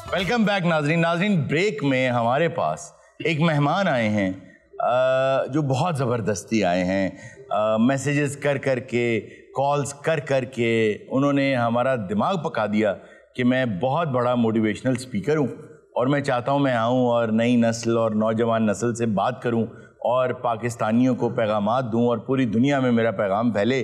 Welcome back नाजरीन। नाजरीन, break में हमारे पास एक मेहमान आए हैं जो बहुत ज़बरदस्ती आए हैं। मैसेजेस कर कर के, कॉल्स कर कर के उन्होंने हमारा दिमाग पका दिया कि मैं बहुत बड़ा मोटिवेशनल स्पीकर हूँ और मैं चाहता हूँ मैं आऊँ और नई नस्ल और नौजवान नस्ल से बात करूँ और पाकिस्तानियों को पैगामात दूँ और पूरी दुनिया में मेरा पैगाम फैले।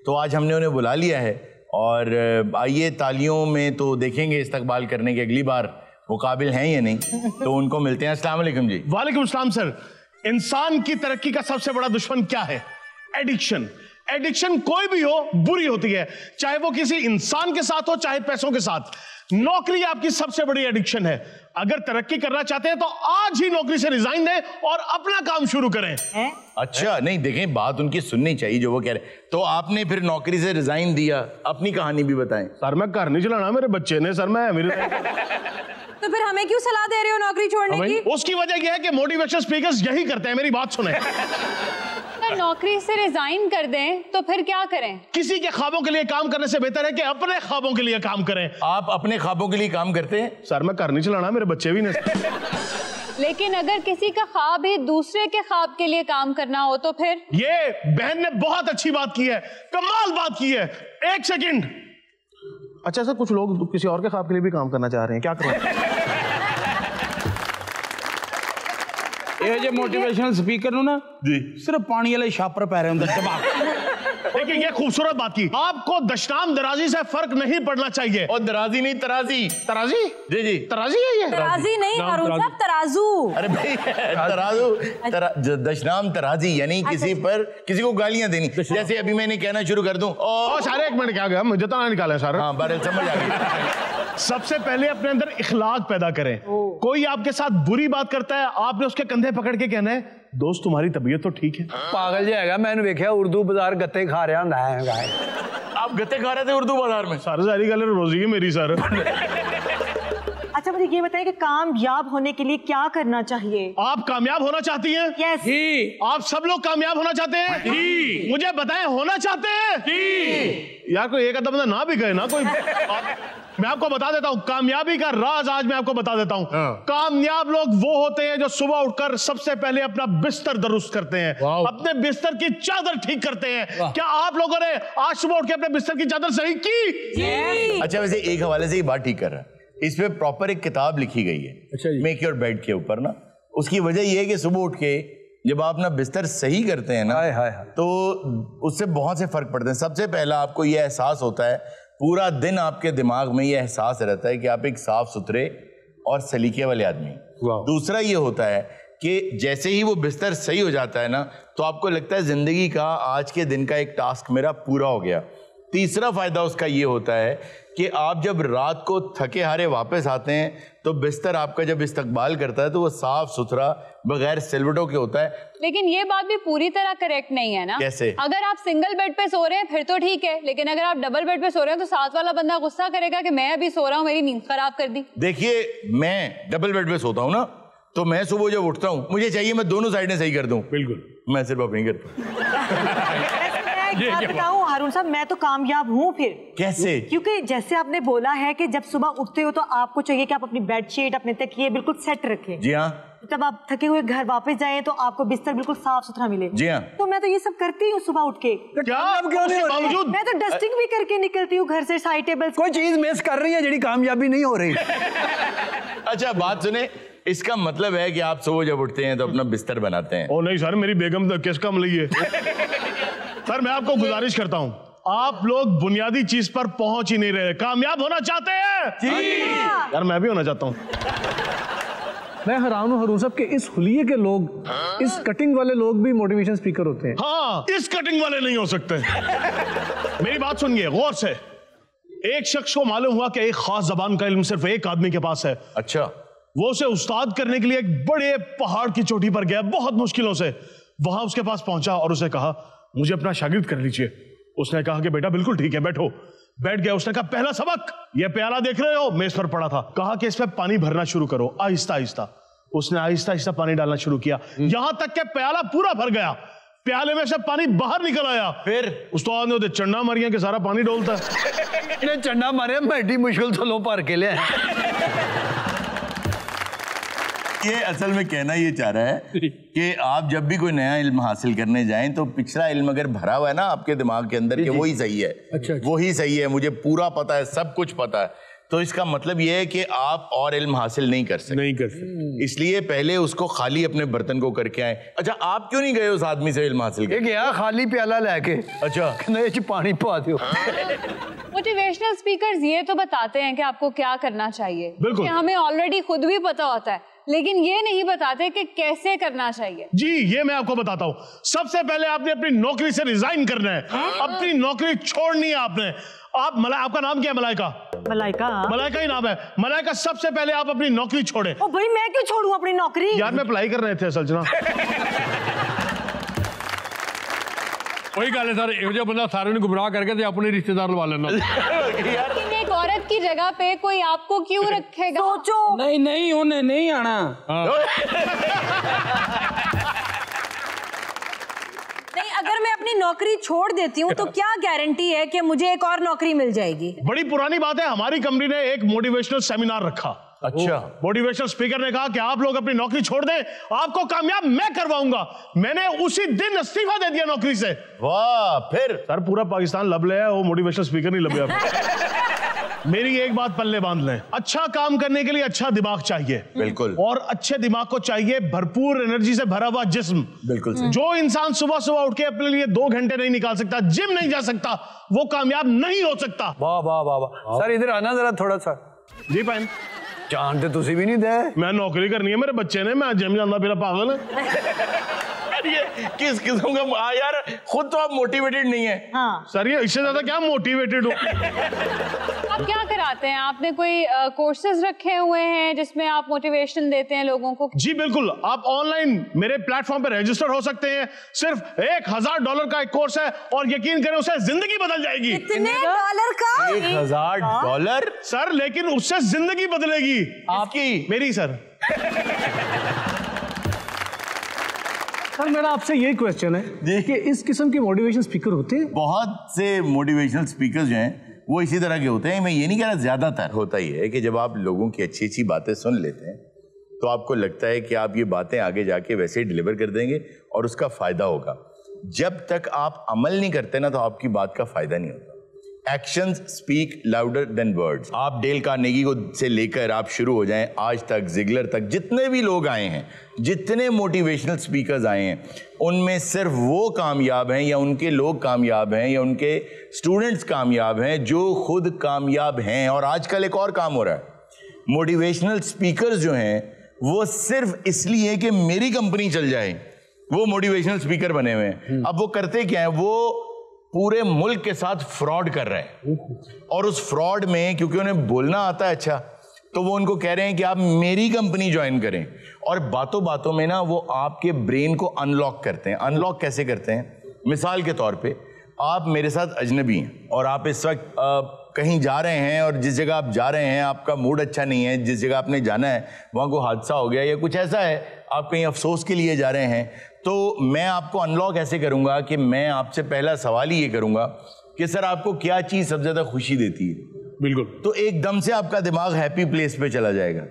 तो आज हमने उन्हें बुला लिया है और आइए तालियों में तो देखेंगे इस्तकबाल करने की अगली बार वो काबिल हैं या नहीं। तो उनको मिलते हैं। अस्सलाम वालेकुम जी। वालेकुम सलाम सर। इंसान की तरक्की का सबसे बड़ा दुश्मन क्या है? एडिक्शन। एडिक्शन कोई भी हो बुरी होती है, चाहे वो किसी इंसान के साथ हो चाहे पैसों के साथ। नौकरी आपकी सबसे बड़ी एडिक्शन है। अगर तरक्की करना चाहते हैं तो आज ही नौकरी से रिजाइन दें और अपना काम शुरू करें। अच्छा नहीं, देखें बात उनकी सुननी चाहिए जो वो कह रहे। तो आपने फिर नौकरी से रिजाइन दिया, अपनी कहानी भी बताएं। सर मैं घर नहीं चलाना, मेरे बच्चे ने सर मैं तो फिर हमें क्यों सलाह दे रहे हो नौकरी छोड़ने की? उसकी वजह यह है कि मोटिवेशनल स्पीकर्स यही करते हैं। मेरी बात सुने। नौकरी से रिजाइन कर दें तो फिर क्या करें? किसी के ख्वाबों के लिए काम करने से बेहतर है कि अपने ख्वाबों के लिए काम करें। आप अपने ख्वाबों के लिए काम करते हैं? सर मैं घर नहीं चलाना, मेरे बच्चे भी नहीं। लेकिन अगर किसी का ख्वाब ही दूसरे के ख्वाब के लिए काम करना हो तो फिर? ये बहन ने बहुत अच्छी बात की है, कमाल बात की है। एक सेकंड। अच्छा सर, कुछ लोग किसी और के ख्वाब के लिए भी काम करना चाह रहे हैं, क्या करें? ये जो मोटिवेशनल स्पीकर ना जी सिर्फ पानी वाले छापर पै रहे हैं। देखिए ये खूबसूरत बात की। आपको दशनाम दराजी से फर्क नहीं पड़ना चाहिए। और दराजी नहीं, तराजी। तराजी? जी जी तराजी है ये। तराजी नहीं हारून साहब, तराजू। अरे भाई तराजू, दशनाम तराजी यानी किसी पर किसी को गालियां देनी। जैसे अभी मैंने कहना शुरू कर दूं और सारे एक मिनट क्या गया, मुझे तो ना निकाला सर। हाँ बारे समझ आ गई। सबसे पहले अपने अंदर इखलाक पैदा करें। कोई आपके साथ बुरी बात करता है, आपने उसके कंधे पकड़ के कहना है दोस्त तुम्हारी तबीयत तो ठीक है। पागल जी है, मैंने देखा उर्दू बाजार गत्ते खा रहा है। आप गत्ते खा रहे थे उर्दू बाजार में? सारी सारी गल रोजी है मेरी सर। अच्छा मुझे ये बताइए कि कामयाब होने के लिए क्या करना चाहिए? आप कामयाब होना चाहती हैं? यस। आप सब लोग कामयाब होना चाहते हैं? मुझे बताएं, होना चाहते हैं? यार कोई एक आधा बंदा ना भी कहे ना कोई। मैं आपको बता देता हूं कामयाबी का राज, आज मैं आपको बता देता हूं। कामयाब लोग वो होते हैं जो सुबह उठकर सबसे पहले अपना बिस्तर दुरुस्त करते हैं, अपने बिस्तर की चादर ठीक करते हैं। क्या आप लोगों ने आज सुबह उठ के अपने बिस्तर की चादर सही की? अच्छा वैसे एक हवाले से ही बात ठीक कर रहा है। इस पे प्रॉपर एक किताब लिखी गई है, मेक योर बेड के ऊपर ना। उसकी वजह यह है कि सुबह उठ के जब आप अपना बिस्तर सही करते हैं ना तो उससे बहुत से फर्क पड़ते हैं। सबसे पहला आपको यह एहसास होता है, पूरा दिन आपके दिमाग में यह एहसास रहता है कि आप एक साफ सुथरे और सलीके वाले आदमी। दूसरा ये होता है कि जैसे ही वो बिस्तर सही हो जाता है ना तो आपको लगता है जिंदगी का आज के दिन का एक टास्क मेरा पूरा हो गया। तीसरा फायदा उसका ये होता है कि आप जब रात को थके हारे वापस आते हैं तो बिस्तर आपका जब इस्तकबाल करता है तो वो साफ सुथरा बगैर सिलवटों के होता है। लेकिन ये बात भी पूरी तरह करेक्ट नहीं है ना। कैसे? अगर आप सिंगल बेड पे सो रहे हैं फिर तो ठीक है, लेकिन अगर आप डबल बेड पे सो रहे हैं तो साथ वाला बंदा गुस्सा करेगा कि मैं अभी सो रहा हूँ, मेरी नींद खराब कर दी। देखिए मैं डबल बेड पे सोता हूँ ना तो मैं सुबह जब उठता हूँ मुझे चाहिए मैं दोनों साइडें सही कर दूं। बिल्कुल, मैं सिर्फ अपनी करता बताऊं हारून साहब, मैं तो कामयाब हूँ। फिर कैसे? क्योंकि जैसे आपने बोला है कि जब सुबह उठते हो तो आपको चाहिए कि आप अपनी बेडशीट अपने तकिए बिल्कुल सेट रखें। जी हाँ। जब आप थके हुए घर वापस जाएं तो आपको बिस्तर बिल्कुल साफ सुथरा मिले। जी हाँ। तो मैं तो ये सब करती हूँ सुबह उठ के। बावजूद मैं तो डस्टिंग भी करके निकलती हूँ घर से, साइड टेबल। कोई चीज मिस कर रही है जी, कामयाबी नहीं हो रही। अच्छा बात सुने, इसका मतलब है कि आप सुबह जब उठते हैं तो अपना बिस्तर बनाते हैं? ओ नहीं सर, मेरी बेगम तो किसका मिली है। सर मैं आपको गुजारिश करता हूँ, आप लोग बुनियादी चीज पर पहुंच ही नहीं रहे। कामयाब होना चाहते हैं? जी। यार मैं भी होना चाहता हूँ। मैं हैरान हूँ हारून साहब के इस हुलिये के लोग, इस कटिंग वाले लोग भी मोटिवेशन स्पीकर होते हैं। हाँ, इस कटिंग वाले नहीं हो सकते। मेरी बात सुनिए गौर से। एक शख्स को मालूम हुआ कि एक खास जबान का इल्म सिर्फ एक आदमी के पास है। अच्छा। वो उसे उस्ताद करने के लिए एक बड़े पहाड़ की चोटी पर गया, बहुत मुश्किलों से। वहां उसके पास पहुंचा और उसे कहा मुझे अपना शागिर्द कर लीजिए। उसने कहा कि बेटा बिल्कुल ठीक है, बैठो। बैठ गया। उसने कहा पहला सबक, ये प्याला देख रहे हो मेज पर पड़ा था, कहा कि इसमें पानी भरना शुरू करो आहिस्ता आहिस्ता। उसने आहिस्ता आहिस्ता पानी डालना शुरू किया, यहां तक कि प्याला पूरा भर गया। प्याले में से पानी बाहर निकल आया। फिर उस्ताद ने चंडा मारिया कि सारा पानी डोलता है। चंडा मारे मैं एडी मुश्किल तो लो पार के लिए। ये असल में कहना ये चाह रहा है कि आप जब भी कोई नया इल्म हासिल करने जाएं तो पिछला इल्म अगर भरा हुआ है ना आपके दिमाग के अंदर कि वही सही है, अच्छा। वही सही है, मुझे पूरा पता है, सब कुछ पता है, तो इसका मतलब ये है कि आप और इल्म हासिल नहीं कर सकते। इसलिए पहले उसको खाली अपने बर्तन को करके आए। अच्छा, आप क्यों नहीं गए उस आदमी से इल्म हासिल करके? गया खाली प्याला लेके। अच्छा, नए च पानी पा दो। मोटिवेशनल स्पीकर्स ये तो बताते हैं कि आपको क्या करना चाहिए, बिल्कुल। कि हमें ऑलरेडी खुद भी पता होता है, लेकिन ये नहीं बताते कि कैसे करना चाहिए। जी, ये मैं आपको बताता हूँ। सबसे पहले आपने अपनी नौकरी से रिजाइन करना है, अपनी नौकरी छोड़नी है आपने। आपका नाम क्या है? मलाइका। मलाइका? मलाइका ही नाम है। मलाइका, सबसे पहले आप अपनी नौकरी छोड़े। ओ भाई, मैं क्यों छोड़ूं अपनी नौकरी? यार मैं अप्लाई कर रहे थे असल जना। वही गल है सर, ਇਹੋ ਜਿਹਾ ਬੰਦਾ सारे गुमराह करके ते अपने रिश्तेदार लवा लेना। लेकिन एक औरत की जगह पे कोई आपको क्यों रखेगा? सोचो। नहीं नहीं, उन्हें नहीं आना। नहीं, अगर मैं अपनी नौकरी छोड़ देती हूँ तो क्या गारंटी है कि मुझे एक और नौकरी मिल जाएगी? बड़ी पुरानी बात है, हमारी कंपनी ने एक मोटिवेशनल सेमिनार रखा। अच्छा, मोटिवेशनल स्पीकर ने कहा कि आप लोग अपनी नौकरी छोड़ दें, आपको कामयाब मैं करवाऊंगा। मैंने उसी दिन इस्तीफा दे दिया नौकरी से। वाह, फिर सर पूरा पाकिस्तान लब ले है, वो मोटिवेशनल स्पीकर नहीं लगे। मेरी एक बात पल्ले बांध लें, अच्छा काम करने के लिए अच्छा दिमाग चाहिए। बिल्कुल। और अच्छे दिमाग को चाहिए भरपूर एनर्जी से भरा हुआ जिस्म। बिल्कुल। जो इंसान सुबह सुबह उठ के अपने लिए 2 घंटे नहीं निकाल सकता, जिम नहीं जा सकता, वो कामयाब नहीं हो सकता। वाह वाह वाह वाह। सर इधर आना जरा थोड़ा सा। जी पैन, जान तो तुसी भी नहीं दे। मैं नौकरी करनी है, मेरे बच्चे ने, मैं जिम जाना फिर पागल है। ये किस किस्म का यार, खुद तो आप मोटिवेटेड नहीं है। हाँ। सर ये इससे ज्यादा क्या मोटिवेटेड हो? आप क्या कराते हैं? आपने कोई कोर्सेज रखे हुए हैं जिसमें आप मोटिवेशन देते हैं लोगों को? जी बिल्कुल, आप ऑनलाइन मेरे प्लेटफॉर्म पर रजिस्टर हो सकते हैं। सिर्फ $1000 का एक कोर्स है और यकीन करें उससे जिंदगी बदल जाएगी। कितने डॉलर का? $1000? सर लेकिन उससे जिंदगी बदलेगी आपकी, मेरी सर। सर मेरा आपसे यही क्वेश्चन है कि इस किस्म के मोटिवेशन स्पीकर होते हैं? बहुत से मोटिवेशनल स्पीकर्स जो हैं वो इसी तरह के होते हैं। मैं ये नहीं कह रहा, ज्यादातर होता ही है कि जब आप लोगों की अच्छी अच्छी बातें सुन लेते हैं तो आपको लगता है कि आप ये बातें आगे जाके वैसे ही डिलीवर कर देंगे और उसका फायदा होगा। जब तक आप अमल नहीं करते ना तो आपकी बात का फायदा नहीं होता। Actions speak louder than words. आप डेल कार्नेगी को से लेकर आप शुरू हो जाएं आज तक, जिगलर तक, जितने भी लोग आए हैं, जितने मोटिवेशनल स्पीकर्स आए हैं, उनमें सिर्फ वो कामयाब हैं या उनके लोग कामयाब हैं या उनके स्टूडेंट्स कामयाब हैं जो खुद कामयाब हैं। और आजकल एक और काम हो रहा है, मोटिवेशनल स्पीकर्स जो हैं वो सिर्फ इसलिए कि मेरी कंपनी चल जाए वो मोटिवेशनल स्पीकर बने हुए हैं। अब वो करते क्या है, वो पूरे मुल्क के साथ फ्रॉड कर रहे हैं और उस फ्रॉड में क्योंकि उन्हें बोलना आता है अच्छा, तो वो उनको कह रहे हैं कि आप मेरी कंपनी ज्वाइन करें। और बातों बातों में ना वो आपके ब्रेन को अनलॉक करते हैं। अनलॉक कैसे करते हैं? मिसाल के तौर पे आप मेरे साथ अजनबी हैं और आप इस वक्त कहीं जा रहे हैं और जिस जगह आप जा रहे हैं आपका मूड अच्छा नहीं है, जिस जगह आपने जाना है वहाँ कोई हादसा हो गया या कुछ ऐसा है, आप कहीं अफसोस के लिए जा रहे हैं, तो मैं आपको अनलॉक ऐसे करूँगा कि मैं आपसे पहला सवाल ही ये करूँगा कि सर आपको क्या चीज़ सबसे ज़्यादा खुशी देती है? बिल्कुल। तो एकदम से आपका दिमाग हैप्पी प्लेस पे चला जाएगा।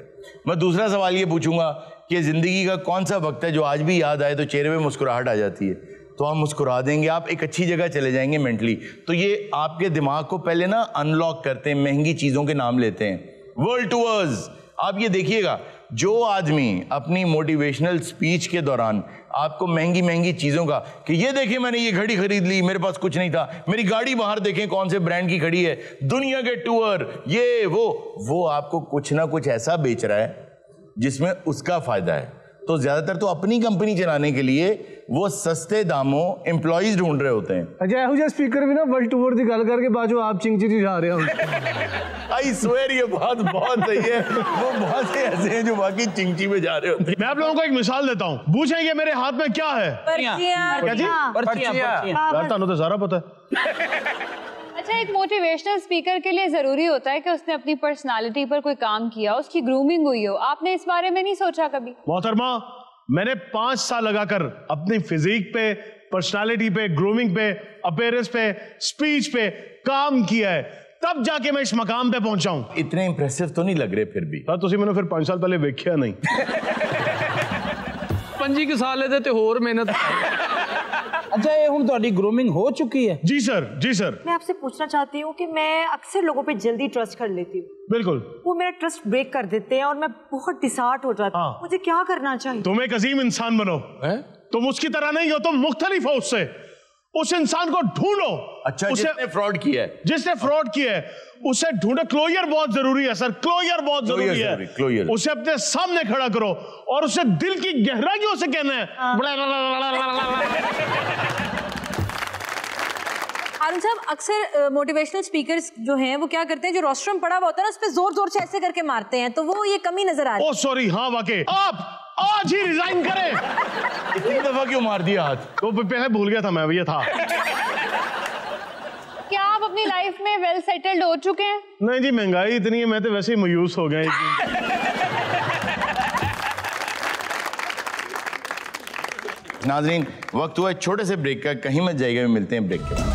मैं दूसरा सवाल ये पूछूंगा कि ज़िंदगी का कौन सा वक्त है जो आज भी याद आए तो चेहरे पे मुस्कुराहट आ जाती है, तो आप मुस्कुरा देंगे, आप एक अच्छी जगह चले जाएंगे मेंटली। तो ये आपके दिमाग को पहले ना अनलॉक करते हैं, महंगी चीज़ों के नाम लेते हैं। वर्ल्ड टूर्स, आप ये देखिएगा, जो आदमी अपनी मोटिवेशनल स्पीच के दौरान आपको महंगी महंगी चीज़ों का कि ये देखिए मैंने ये घड़ी खरीद ली, मेरे पास कुछ नहीं था, मेरी गाड़ी बाहर देखें कौन से ब्रांड की खड़ी है, दुनिया के टूर, ये वो आपको कुछ ना कुछ ऐसा बेच रहा है जिसमें उसका फायदा है। तो ज्यादातर तो अपनी कंपनी चलाने के लिए वो सस्ते दामों एम्प्लॉइज ढूंढ रहे होते हैं। अजय हो स्पीकर भी ना वर्ल्ड टूर की गल करके बाजू आप चिंगचिरी जा रहे हो। आई स्वेयर ये बात बहुत सही है, वो बहुत से ऐसे हैं जो बाकी चिंगची में जा रहे होते हैं। मैं आप लोगों को एक मिसाल देता हूँ, पूछेंगे मेरे हाथ में क्या है? पर्चियां। तानू तो सारा पता है। अच्छा, एक मोटिवेशनल स्पीकर के लिए जरूरी होता है कि उसने अपनी पर्सनालिटी पर कोई काम किया, उसकी ग्रूमिंग हुई हो। आपने इस बारे में नहीं सोचा कभी? मोहतरमा, मैंने 5 साल लगाकर अपनी फिजिक पे, पर्सनालिटी पे, ग्रूमिंग पे, अपीयरेंस पे, स्पीच पे काम किया है। तब जाके मैं इस मकाम पे पहुंचा हूं। इतने इंप्रेसिव तो नहीं लग रहे फिर भी। ਤਾਂ ਤੁਸੀਂ ਮੈਨੂੰ ਫਿਰ 5 ਸਾਲ ਪਹਿਲੇ ਵੇਖਿਆ ਨਹੀਂ। 25 ਸਾਲ ਇਹਦੇ ਤੇ ਹੋਰ ਮਿਹਨਤ। अच्छा ये हुन ਤੁਹਾਡੀ ग्रूमिंग हो चुकी है? जी सर, जी सर। मैं आपसे पूछना चाहती हूँ कि मैं अक्सर लोगों पे जल्दी ट्रस्ट कर लेती हूँ। बिल्कुल। वो मेरा ट्रस्ट ब्रेक कर देते हैं और मैं बहुत डिसहार्ट हो जाती हूँ। मुझे क्या करना चाहिए? तुम एक अजीम इंसान बनो। तुम उसकी तरह नहीं हो, तुम मुख्तलिफ हो उससे। उस इंसान को ढूंढो। अच्छा, जिसने फ्रॉड किया है। जिसने फ्रॉड किया है उसे ढूंढो। क्लोजर बहुत जरूरी है सर, क्लोजर बहुत जरूरी है। क्लोजर। उसे अपने सामने खड़ा करो और उसे दिल की गहराइयों से कहना है। हारून साहब, अक्सर मोटिवेशनल स्पीकर्स जो हैं वो क्या करते हैं, जो रोस्ट्रम पड़ा हुआ होता है ना उस पे जोर जोर से ऐसे करके मारते हैं, तो वो ये कमी नजर आ रही है। ओह सॉरी, हाँ वाकई। आप आज ही रिजाइन करें। इतनी दफा क्यों मार दिया हाथ? तो पहले भूल गया था मैं, ये था। क्या आप अपनी लाइफ में वेल सेटल्ड हो चुके हैं? नहीं जी, महंगाई इतनी है, मैं तो वैसे ही मायूस हो गया। नाज़रीन, वक्त हुआ छोटे से ब्रेक का, कहीं मत जाइएगा, मिलते हैं ब्रेक के बाद।